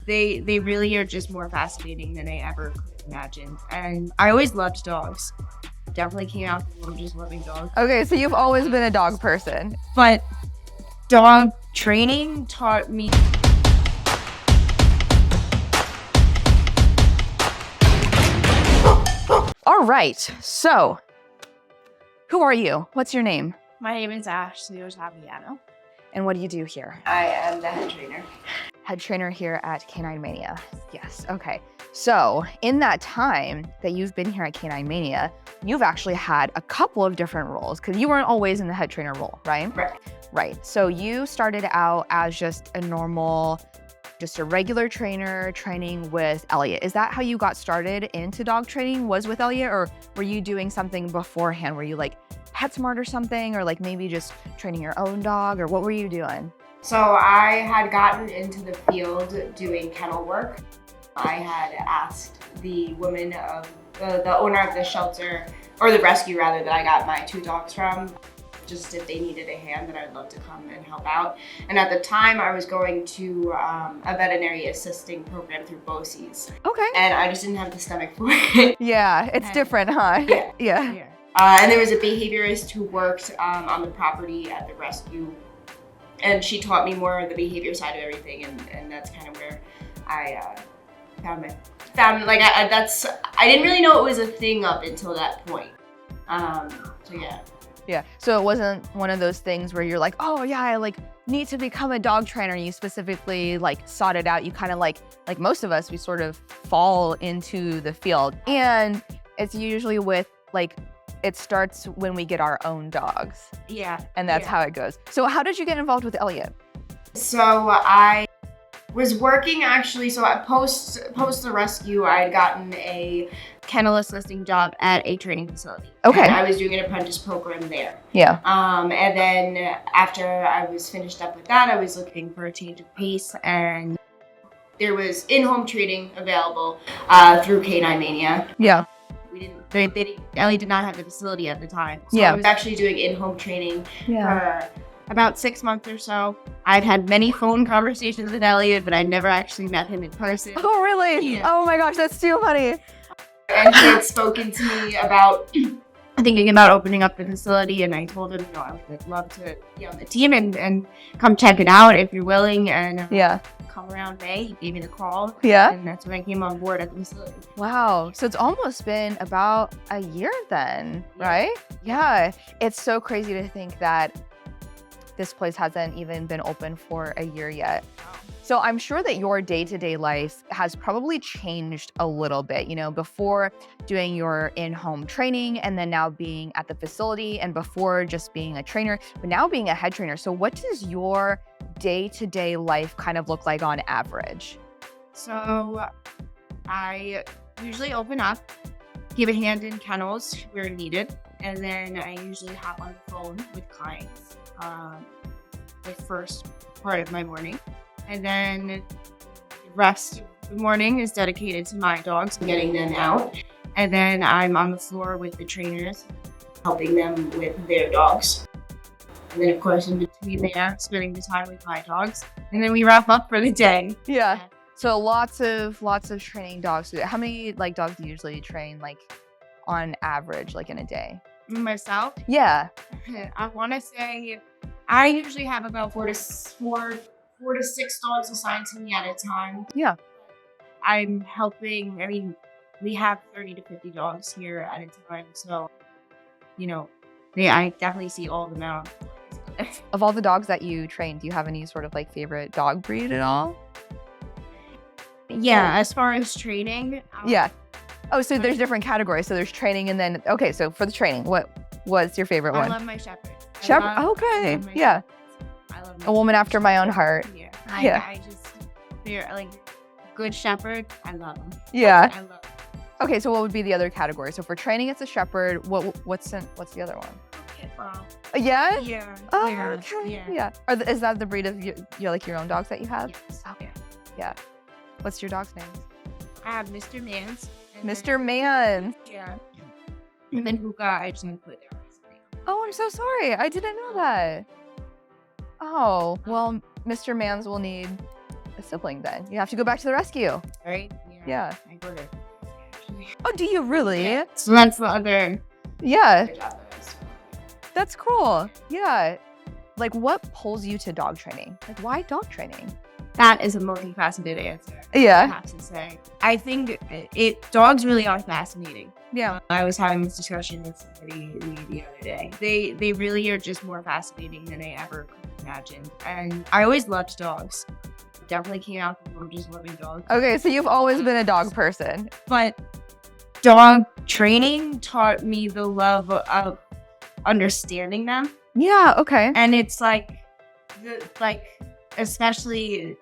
They really are just more fascinating than I ever could imagine. And I always loved dogs. Definitely came out from just loving dogs. Okay, so you've always been a dog person. But dog training taught me. All right, so who are you? What's your name? My name is Ashlee Ottaviano. And what do you do here? I am the head trainer. Head trainer here at K9 Mania. Yes, okay. So in that time that you've been here at K9 Mania, you've actually had a couple of different roles because you weren't always in the head trainer role, right? Right. Right. So you started out as just a regular trainer training with Elliot. Is that how you got started into dog training, was with Elliot? Or were you doing something beforehand? Were you like PetSmart or something? Or like maybe just training your own dog? Or what were you doing? So I had gotten into the field doing kennel work. I had asked the woman of the owner of the shelter, or the rescue rather, that I got my 2 dogs from, just if they needed a hand, that I'd love to come and help out. And at the time I was going to a veterinary assisting program through BOCES. Okay. And I just didn't have the stomach for it. Yeah, it's different, huh? Yeah. And there was a behaviorist who worked on the property at the rescue. And she taught me more of the behavior side of everything, and that's kind of where I I didn't really know it was a thing up until that point. So yeah. Yeah, so it wasn't one of those things where you're like, oh yeah, I like need to become a dog trainer. You specifically like sought it out. You kind of like most of us, we sort of fall into the field, and it's usually with like, it starts when we get our own dogs. Yeah. And that's how it goes. So how did you get involved with Elliot? So I was working actually, so at post the rescue, I had gotten a kennel assisting job at a training facility. Okay. And I was doing an apprentice program there. Yeah. And then after I was finished up with that, I was looking for a change of pace, and there was in-home training available through K9 Mania. Yeah. Ellie did not have the facility at the time. So Yeah. I was actually doing in-home training Yeah. for about 6 months or so. I'd had many phone conversations with Elliot, but I'd never actually met him in person. Oh, really? Yeah. Oh my gosh, that's too funny. And he had spoken to me about thinking about opening up the facility, and I told him, I would love to be on the team and come check it out if you're willing, and Yeah. come around May. He gave me the call, Yeah. and that's when I came on board at the facility. Wow. So it's almost been about a year then, right? Yeah. It's so crazy to think that this place hasn't even been open for a year yet. So I'm sure that your day-to-day life has probably changed a little bit, before doing your in-home training, and then now being at the facility, and before just being a trainer, but now being a head trainer. So what does your day-to-day life kind of look like on average? So I usually open up, give a hand in kennels where needed, and then I usually hop on the phone with clients the first part of my morning. And then the rest of the morning is dedicated to my dogs, getting them out. And then I'm on the floor with the trainers, helping them with their dogs. And then, of course, in between there, spending the time with my dogs. And then we wrap up for the day. Yeah. So lots of training dogs. How many dogs do you usually train on average, in a day? Myself? Yeah. I want to say I usually have about 4 to 6 dogs assigned to me at a time. Yeah. I'm helping, we have 30 to 50 dogs here at a time. So, I definitely see all of them out. Of all the dogs that you train, do you have any sort of favorite dog breed at all? Yeah, as far as training. Yeah. Oh, so there's different categories. So there's training, and then, okay, so for the training, what's your favorite one? I love my shepherd. Shepherd? Okay. Yeah. I love A woman after my own heart. Yeah. Yeah. They're good shepherd. I love them. Yeah. I love them. Okay, so what would be the other category? So for training, it's a shepherd. What's the other one? Wow. Yeah? Yeah. Oh, yeah. okay. Yeah. Is that the breed of your own dogs that you have? Yes. Okay. Yeah. What's your dog's name? I have Mr. Mans. Mr. Man. Yeah. And then Hookah, I just want to put there. Oh, I'm so sorry. I didn't know that. Oh, well, Mr. Mans will need a sibling then. You have to go back to the rescue. Right? Yeah. I go there. Oh, do you really? Yeah. So that's the other Yeah. job that I was. That's cool. Yeah. Like, what pulls you to dog training? Like, why dog training? That is a multifaceted answer. I Yeah. have to say. I think dogs really are fascinating. Yeah. I was having this discussion with somebody the other day. They really are just more fascinating than I ever could imagine. And I always loved dogs. Definitely came out from just loving dogs. Okay, so you've always been a dog person. But dog training taught me the love of understanding them. Yeah, okay. And it's especially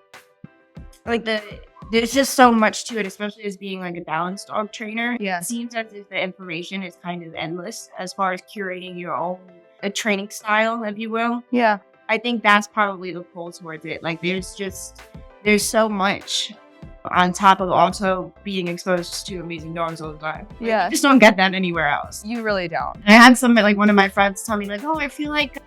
there's just so much to it, especially as being like a balanced dog trainer. Yeah. It seems as if the information is kind of endless as far as curating your own a training style, if you will. Yeah. I think that's probably the pull towards it. Like there's so much on top of also being exposed to amazing dogs all the time. Like, Yeah. you just don't get that anywhere else. You really don't. I had one of my friends tell me like, oh, I feel like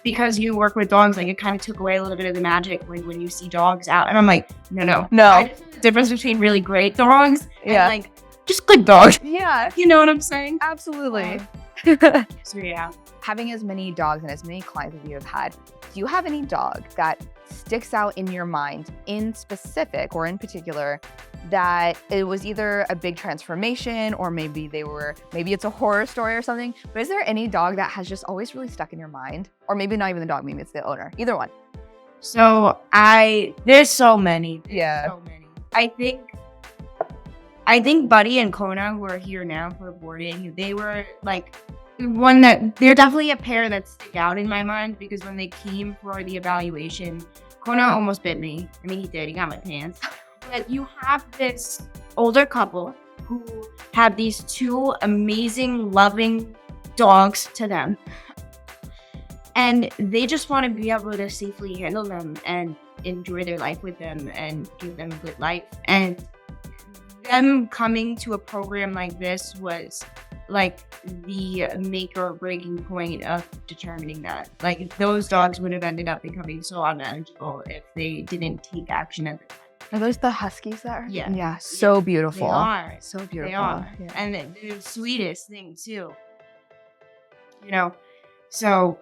because you work with dogs, like it kind of took away a little bit of the magic when you see dogs out. And I'm like, no. No. I just know the difference between really great dogs Yeah. and like just good dogs. Yeah. You know what I'm saying? Absolutely. So yeah. Having as many dogs and as many clients as you have had, do you have any dog that sticks out in your mind in specific or in particular that it was either a big transformation or maybe it's a horror story or something, but is there any dog that has just always really stuck in your mind? Or maybe not even the dog, maybe it's the owner, either one. So there's so many. Yeah. So many. I think Buddy and Kona, who are here now for boarding, they were like they're definitely a pair that stick out in my mind because when they came for the evaluation, Kona almost bit me. I mean, he did. He got my pants. But you have this older couple who have these two amazing, loving dogs to them. And they just want to be able to safely handle them and enjoy their life with them and give them a good life. And them coming to a program like this was like the make or breaking point of determining that. Like those dogs would have ended up becoming so unmanageable if they didn't take action at the time. Are those the huskies that are? Yeah. Yeah, so beautiful. They are. So beautiful. They are. Yeah. And the sweetest thing too. You know, so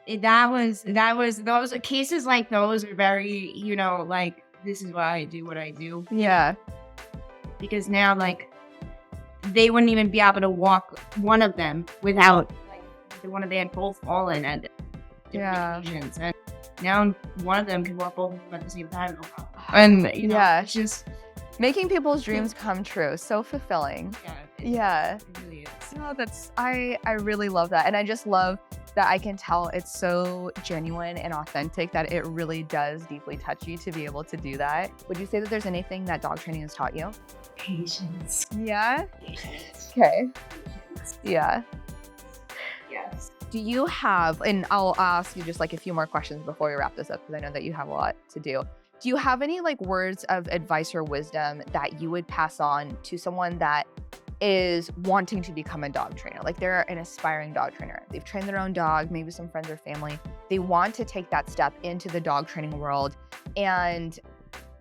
that was those cases like those are very, you know, like this is why I do what I do. Yeah. Because now like they wouldn't even be able to walk one of them without like they had both fallen at different occasions. And now one of them can walk both of them at the same time. And you know, Yeah. it's just Making people's dreams come true. So fulfilling. Yeah. it really is. No, I really love that. And I just love that I can tell it's so genuine and authentic that it really does deeply touch you to be able to do that. Would you say that there's anything that dog training has taught you? Patience. Yeah. Patience. Okay. Patience. Yeah. Yes. Do you have, and I'll ask you just like a few more questions before we wrap this up because I know that you have a lot to do. Do you have any like words of advice or wisdom that you would pass on to someone that is wanting to become a dog trainer? Like they're an aspiring dog trainer. They've trained their own dog, maybe some friends or family. They want to take that step into the dog training world and,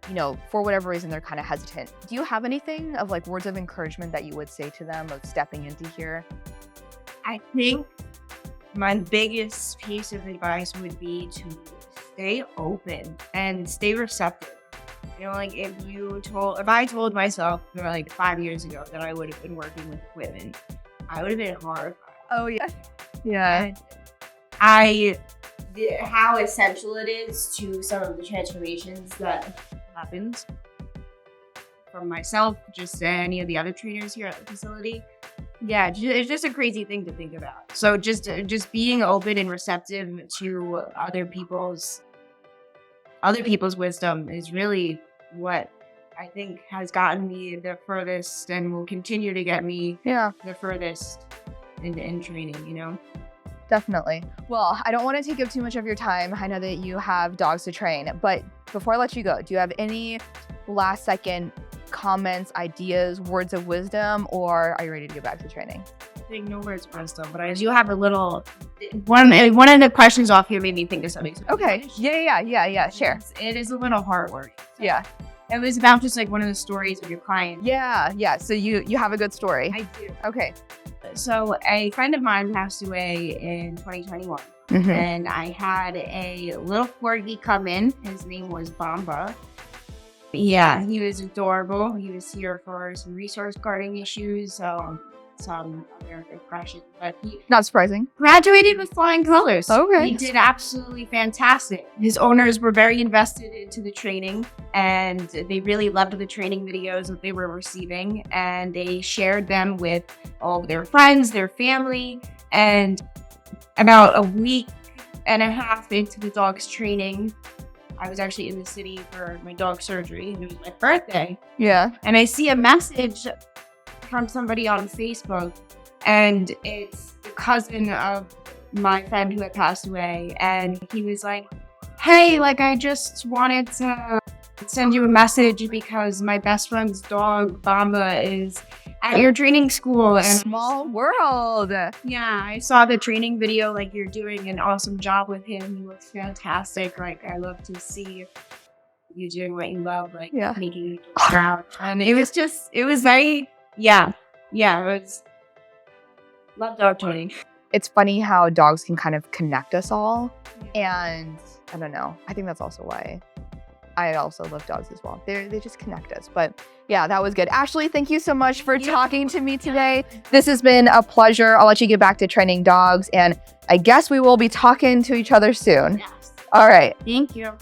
you know, for whatever reason, they're kind of hesitant. Do you have anything of like words of encouragement that you would say to them of stepping into here? I think my biggest piece of advice would be to stay open and stay receptive. You know, like if I told myself like 5 years ago that I would have been working with equipment, I would have been horrified. Oh yeah. Yeah. And how essential it is to some of the transformations that happens from myself, just any of the other trainers here at the facility. Yeah, it's just a crazy thing to think about. So just being open and receptive to other people's wisdom is really what I think has gotten me the furthest and will continue to get me the furthest in training, you know? Definitely. Well, I don't want to take up too much of your time. I know that you have dogs to train, but before I let you go, do you have any last second comments, ideas, words of wisdom, or are you ready to get back to training? I think no words wisdom, but I do have a little one of the questions off here made me think of something. So Okay. Yeah. Share. it is a little heartwarming. Yeah. It was about just like one of the stories of your client. Yeah. So you have a good story. I do. Okay. So a friend of mine passed away in 2021. Mhm. And I had a little corgi come in. His name was Bamba. Yeah, he was adorable. He was here for some resource guarding issues, some other depression, but he Not surprising. graduated with flying colors. Okay. He did absolutely fantastic. His owners were very invested into the training, and they really loved the training videos that they were receiving, and they shared them with all of their friends, their family, and about a week and a half into the dog's training, I was actually in the city for my dog surgery, and it was my birthday. Yeah. And I see a message from somebody on Facebook, and it's the cousin of my friend who had passed away. And he was like, hey, like, I just wanted to send you a message because my best friend's dog, Bamba, is at your training school. And Small world. yeah, I saw the training video. Like, you're doing an awesome job with him. He looks fantastic. Like, I love to see you doing what you love, like Yeah. making people proud. And it was very, it was, love dog training. It's funny how dogs can kind of connect us all. And I don't know. I think that's also why I also love dogs as well. They just connect us. But yeah, that was good. Ashlee, thank you so much for talking to me today. This has been a pleasure. I'll let you get back to training dogs. And I guess we will be talking to each other soon. Yes. All right. Thank you.